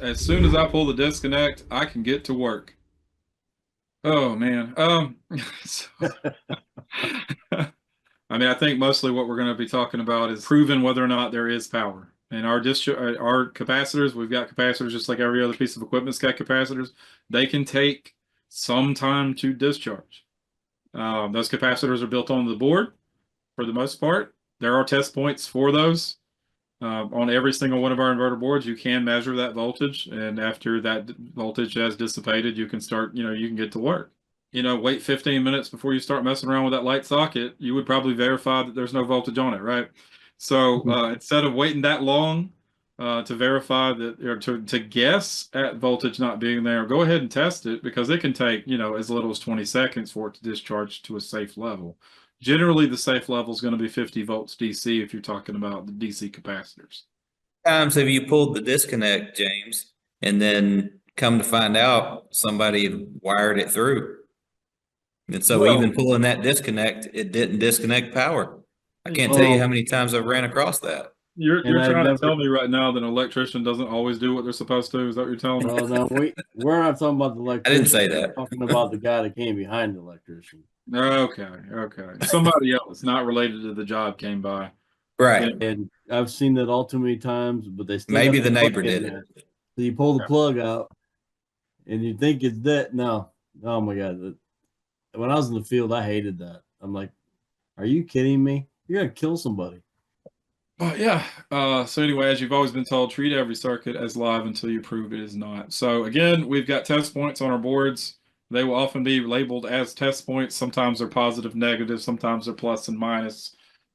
As soon as I pull the disconnect, I can get to work. Oh man. So, I mean, I think mostly what we're going to be talking about is proving whether or not there is power. And our capacitors, we've got capacitors just like every other piece of equipment's got capacitors. They can take some time to discharge. Those capacitors are built onto the board for the most part. There are test points for those. On every single one of our inverter boards, you can measure that voltage, and after that voltage has dissipated, you can start, you can get to work. Wait 15 minutes before you start messing around with that light socket. You would probably verify that there's no voltage on it, right? So instead of waiting that long to verify that, or to guess at voltage not being there, go ahead and test it, because it can take, as little as 20 seconds for it to discharge to a safe level. Generally, the safe level is going to be 50 volts DC if you're talking about the DC capacitors. Times have you pulled the disconnect, James, and then come to find out somebody had wired it through? And so Well, even pulling that disconnect, it didn't disconnect power. I can't tell you how Well, many times I've ran across that. you're and I've trying to never. tell me right now that an electrician doesn't always do what they're supposed to? Is that what you're telling me? Well, no, we're not talking about the I didn't electrician. say We're that. talking about the guy that came behind the electrician. Okay, okay. Somebody else not related to the job came by. Right. And I've seen that all too many times, but they still Maybe got the plug neighbor in did there. it. So you pull the plug out, and you think it's that. No, oh my god! When I was in the field, I hated that. I'm like, are you kidding me? You're gonna kill somebody. Yeah. So anyway, as you've always been told, treat every circuit as live until you prove it is not. So again, we've got test points on our boards. They will often be labeled as test points. Sometimes they're positive, negative, sometimes they're plus and minus.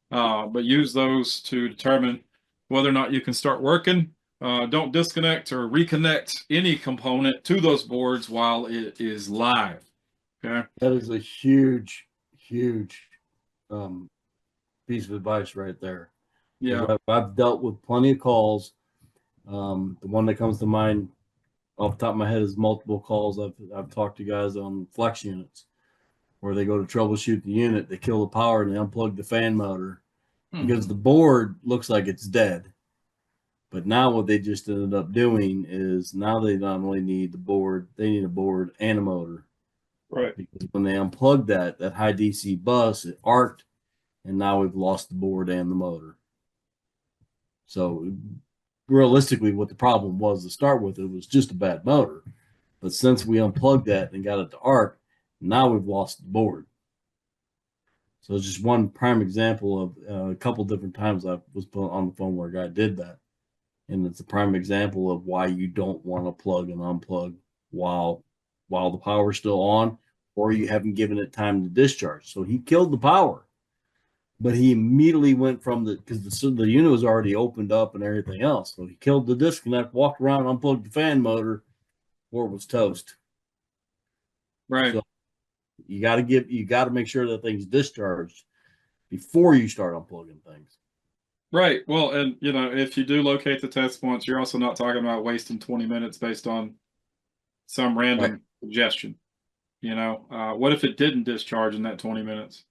But use those to determine whether or not you can start working. Don't disconnect or reconnect any component to those boards while it is live. Okay. That is a huge, huge um, piece of advice right there. Yeah. I've dealt with plenty of calls. The one that comes to mind off the top of my head is multiple calls. I've talked to guys on flex units where they go to troubleshoot the unit, they kill the power, and they unplug the fan motor because the board looks like it's dead. But now what they just ended up doing is now they not only need the board, they need a board and a motor. Right. Because when they unplugged that high DC bus, it arced, and now we've lost the board and the motor. So realistically, what the problem was to start with, it was just a bad motor. But since we unplugged that and got it to arc, now we've lost the board. So it's just one prime example of a couple different times I was put on the phone where a guy did that. And it's a prime example of why you don't want to plug and unplug while the power's still on, or you haven't given it time to discharge. So he killed the power, but he immediately went from because the unit was already opened up and everything else. So he killed the disconnect, walked around, unplugged the fan motor, or it was toast. Right. So you got to make sure that thing's discharged before you start unplugging things. Right. Well, and if you do locate the test points, you're also not talking about wasting 20 minutes based on some random suggestion. What if it didn't discharge in that 20 minutes?